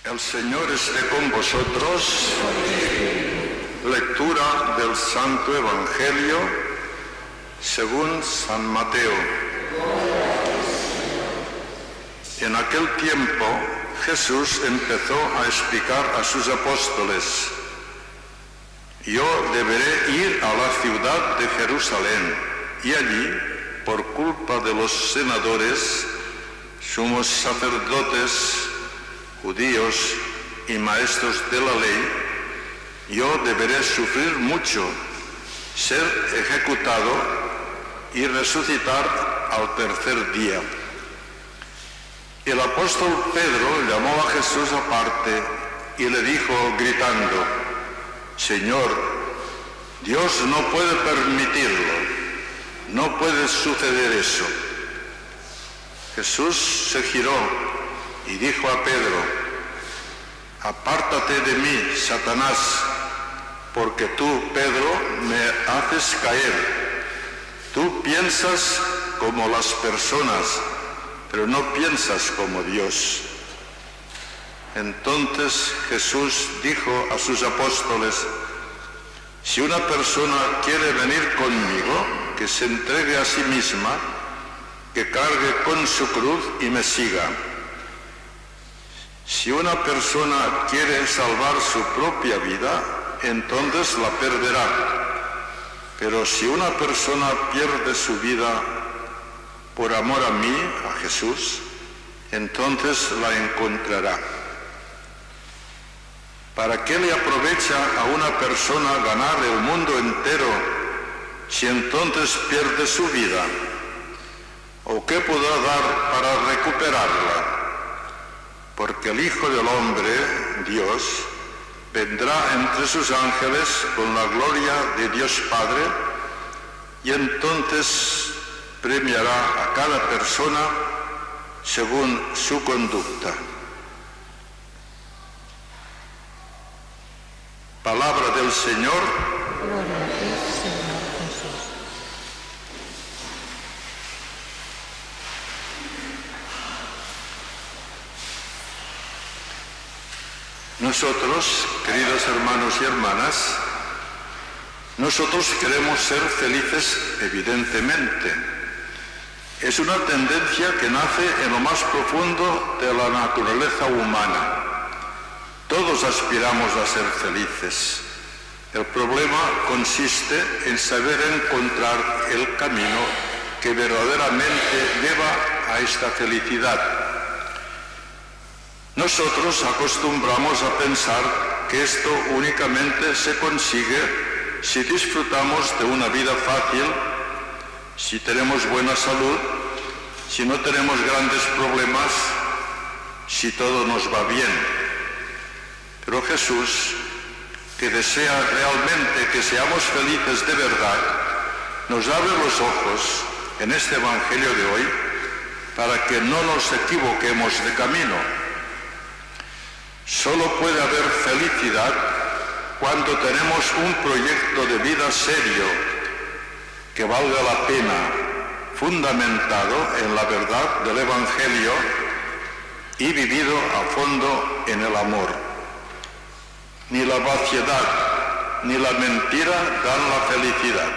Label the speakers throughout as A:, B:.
A: El Señor esté con vosotros. Lectura del Santo Evangelio según San Mateo. En aquel tiempo Jesús empezó a explicar a sus apóstoles: yo deberé ir a la ciudad de Jerusalén y allí, por culpa de los senadores, sumos sacerdotes, judíos y maestros de la ley, yo deberé sufrir mucho, ser ejecutado y resucitar al tercer día. El apóstol Pedro llamó a Jesús aparte y le dijo gritando: Señor, Dios no puede permitirlo, no puede suceder eso. Jesús se giró y dijo a Pedro: apártate de mí, Satanás, porque tú, Pedro, me haces caer. Tú piensas como las personas, pero no piensas como Dios. Entonces Jesús dijo a sus apóstoles: si una persona quiere venir conmigo, que se entregue a sí misma, que cargue con su cruz y me siga. Si una persona quiere salvar su propia vida, entonces la perderá. Pero si una persona pierde su vida por amor a mí, a Jesús, entonces la encontrará. ¿Para qué le aprovecha a una persona ganar el mundo entero si entonces pierde su vida? ¿O qué podrá dar para recuperarla? Porque el Hijo del Hombre, Dios, vendrá entre sus ángeles con la gloria de Dios Padre y entonces premiará a cada persona según su conducta. Palabra del Señor.
B: Gloria a ti, Señor Jesús.
A: Nosotros, queridos hermanos y hermanas, nosotros queremos ser felices, evidentemente. Es una tendencia que nace en lo más profundo de la naturaleza humana. Todos aspiramos a ser felices. El problema consiste en saber encontrar el camino que verdaderamente lleva a esta felicidad. Nosotros acostumbramos a pensar que esto únicamente se consigue si disfrutamos de una vida fácil, si tenemos buena salud, si no tenemos grandes problemas, si todo nos va bien. Pero Jesús, que desea realmente que seamos felices de verdad, nos abre los ojos en este Evangelio de hoy para que no nos equivoquemos de camino. Solo puede haber felicidad cuando tenemos un proyecto de vida serio, que valga la pena, fundamentado en la verdad del Evangelio y vivido a fondo en el amor. Ni la vaciedad ni la mentira dan la felicidad.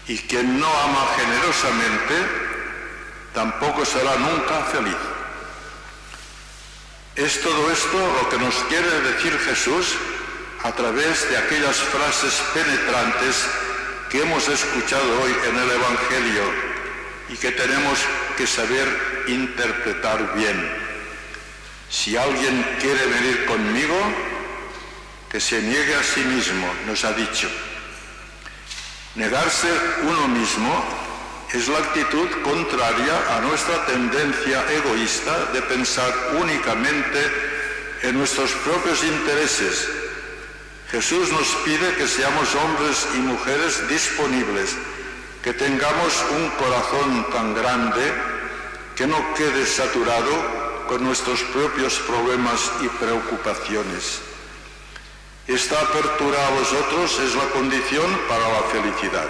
A: Y quien no ama generosamente tampoco será nunca feliz. Es todo esto lo que nos quiere decir Jesús a través de aquellas frases penetrantes que hemos escuchado hoy en el Evangelio y que tenemos que saber interpretar bien. Si alguien quiere venir conmigo, que se niegue a sí mismo, nos ha dicho. Negarse uno mismo es la actitud contraria a nuestra tendencia egoísta de pensar únicamente en nuestros propios intereses. Jesús nos pide que seamos hombres y mujeres disponibles, que tengamos un corazón tan grande que no quede saturado con nuestros propios problemas y preocupaciones. Esta apertura a los otros es la condición para la felicidad,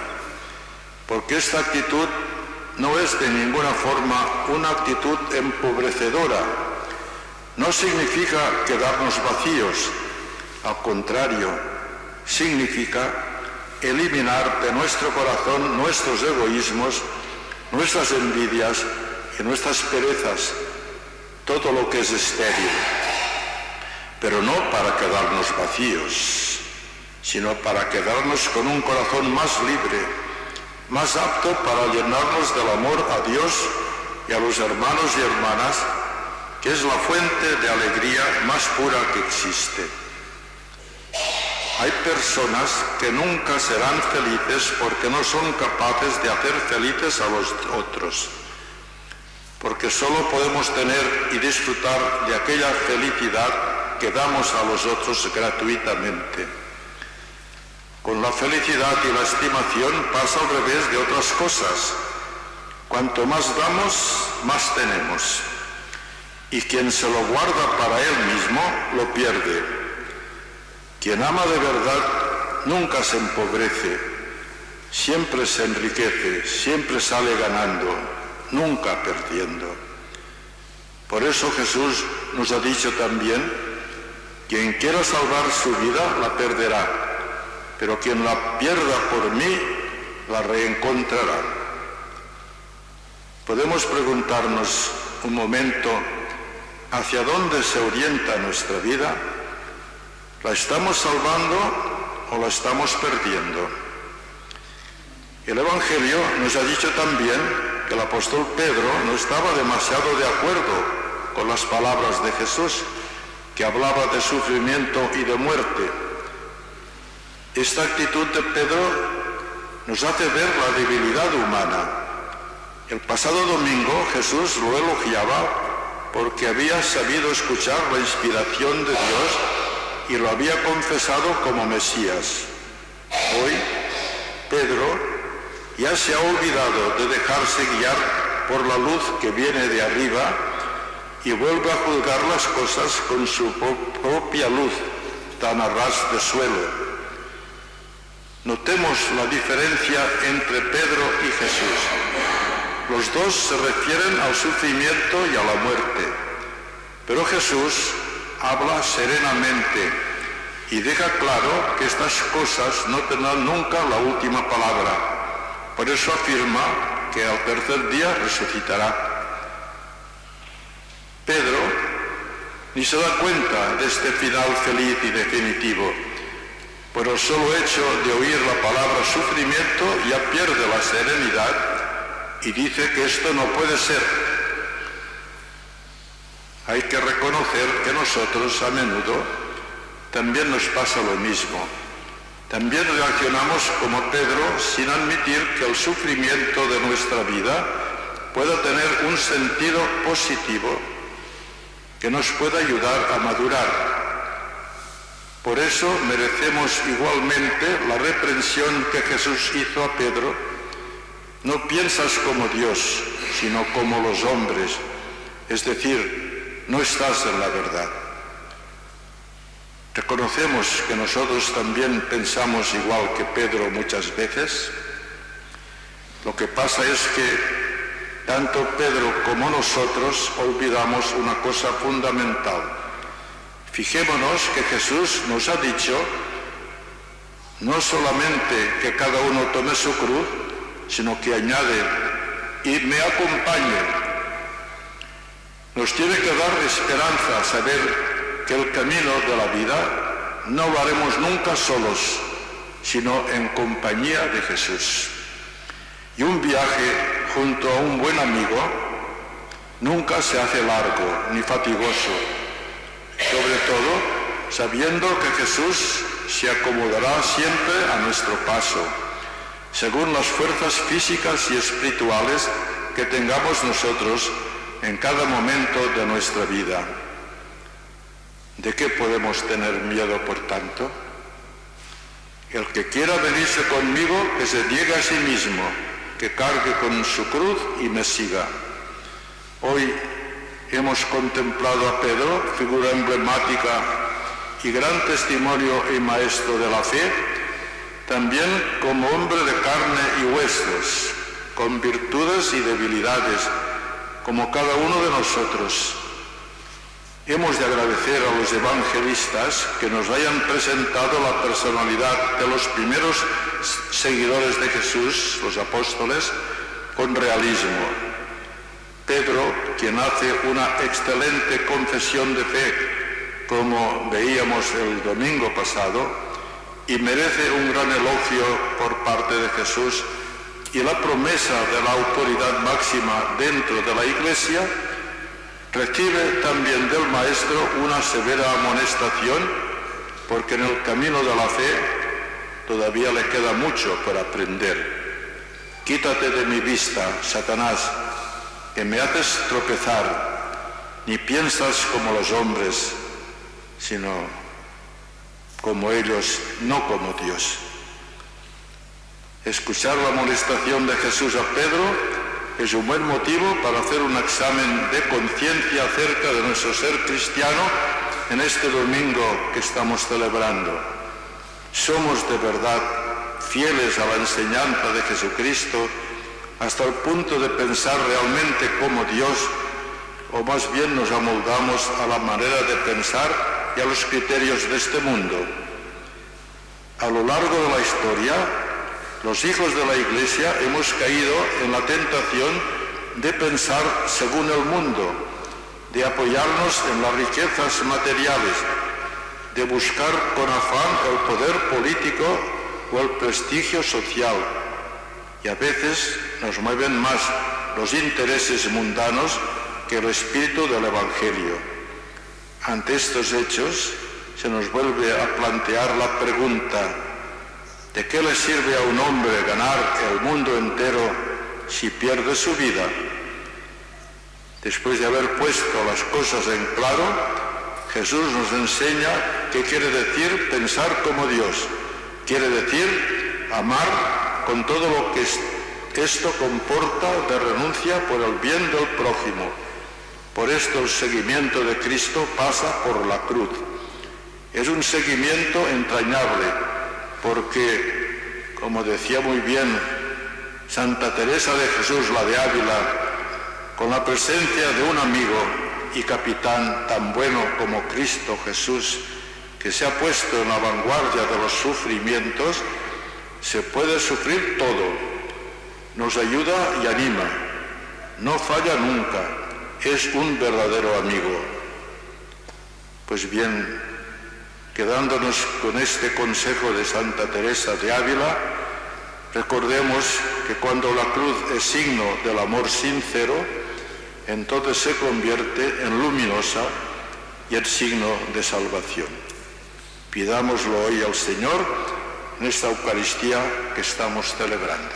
A: porque esta actitud no es de ninguna forma una actitud empobrecedora, no significa quedarnos vacíos, al contrario, significa eliminar de nuestro corazón nuestros egoísmos, nuestras envidias y nuestras perezas, todo lo que es estéril, pero no para quedarnos vacíos, sino para quedarnos con un corazón más libre, más apto para llenarnos del amor a Dios y a los hermanos y hermanas, que es la fuente de alegría más pura que existe. Hay personas que nunca serán felices porque no son capaces de hacer felices a los otros, porque solo podemos tener y disfrutar de aquella felicidad que damos a los otros gratuitamente. Con la felicidad y la estimación pasa al revés de otras cosas. Cuanto más damos, más tenemos. Y quien se lo guarda para él mismo, lo pierde. Quien ama de verdad nunca se empobrece, siempre se enriquece, siempre sale ganando, nunca perdiendo. Por eso Jesús nos ha dicho también: quien quiera salvar su vida la perderá, pero quien la pierda por mí la reencontrará. Podemos preguntarnos un momento: ¿hacia dónde se orienta nuestra vida? ¿La estamos salvando o la estamos perdiendo? El Evangelio nos ha dicho también que el apóstol Pedro no estaba demasiado de acuerdo con las palabras de Jesús, que hablaba de sufrimiento y de muerte. Esta actitud de Pedro nos hace ver la debilidad humana. El pasado domingo Jesús lo elogiaba porque había sabido escuchar la inspiración de Dios y lo había confesado como Mesías. Hoy, Pedro ya se ha olvidado de dejarse guiar por la luz que viene de arriba y vuelve a juzgar las cosas con su propia luz, tan a ras de suelo. Notemos la diferencia entre Pedro y Jesús. Los dos se refieren al sufrimiento y a la muerte, pero Jesús habla serenamente y deja claro que estas cosas no tendrán nunca la última palabra. Por eso afirma que al tercer día resucitará. Pedro ni se da cuenta de este final feliz y definitivo. Por el solo hecho de oír la palabra sufrimiento ya pierde la serenidad y dice que esto no puede ser. Hay que reconocer que nosotros a menudo también nos pasa lo mismo. También reaccionamos como Pedro sin admitir que el sufrimiento de nuestra vida pueda tener un sentido positivo que nos pueda ayudar a madurar. Por eso merecemos igualmente la reprensión que Jesús hizo a Pedro: no piensas como Dios, sino como los hombres, es decir, no estás en la verdad. ¿Reconocemos que nosotros también pensamos igual que Pedro muchas veces? Lo que pasa es que tanto Pedro como nosotros olvidamos una cosa fundamental. Fijémonos que Jesús nos ha dicho no solamente que cada uno tome su cruz, sino que añade: y me acompañe. Nos tiene que dar esperanza saber que el camino de la vida no lo haremos nunca solos, sino en compañía de Jesús. Y un viaje junto a un buen amigo nunca se hace largo ni fatigoso, sobre todo sabiendo que Jesús se acomodará siempre a nuestro paso, según las fuerzas físicas y espirituales que tengamos nosotros en cada momento de nuestra vida. ¿De qué podemos tener miedo, por tanto? El que quiera venirse conmigo, que se niegue a sí mismo, que cargue con su cruz y me siga. Hoy hemos contemplado a Pedro, figura emblemática y gran testimonio y maestro de la fe, también como hombre de carne y huesos, con virtudes y debilidades, como cada uno de nosotros. Hemos de agradecer a los evangelistas que nos hayan presentado la personalidad de los primeros seguidores de Jesús, los apóstoles, con realismo. Pedro, quien hace una excelente confesión de fe, como veíamos el domingo pasado, y merece un gran elogio por parte de Jesús y la promesa de la autoridad máxima dentro de la Iglesia, recibe también del Maestro una severa amonestación, porque en el camino de la fe todavía le queda mucho por aprender. Quítate de mi vista, Satanás, que me haces tropezar, ni piensas como los hombres, sino como ellos, no como Dios. Escuchar la amonestación de Jesús a Pedro es un buen motivo para hacer un examen de conciencia acerca de nuestro ser cristiano en este domingo que estamos celebrando. ¿Somos de verdad fieles a la enseñanza de Jesucristo hasta el punto de pensar realmente como Dios, o más bien nos amoldamos a la manera de pensar y a los criterios de este mundo? A lo largo de la historia, los hijos de la Iglesia hemos caído en la tentación de pensar según el mundo, de apoyarnos en las riquezas materiales, de buscar con afán el poder político o el prestigio social, y a veces nos mueven más los intereses mundanos que el espíritu del Evangelio. Ante estos hechos se nos vuelve a plantear la pregunta: ¿de qué le sirve a un hombre ganar el mundo entero si pierde su vida? Después de haber puesto las cosas en claro, Jesús nos enseña qué quiere decir pensar como Dios. Quiere decir amar con todo lo que esto comporta de renuncia por el bien del prójimo. Por esto el seguimiento de Cristo pasa por la cruz. Es un seguimiento entrañable, porque, como decía muy bien Santa Teresa de Jesús, la de Ávila, con la presencia de un amigo y capitán tan bueno como Cristo Jesús, que se ha puesto en la vanguardia de los sufrimientos, se puede sufrir todo. Nos ayuda y anima, no falla nunca, es un verdadero amigo. Pues bien, quedándonos con este consejo de Santa Teresa de Ávila, recordemos que cuando la cruz es signo del amor sincero, entonces se convierte en luminosa y en signo de salvación. Pidámoslo hoy al Señor en esta Eucaristía que estamos celebrando.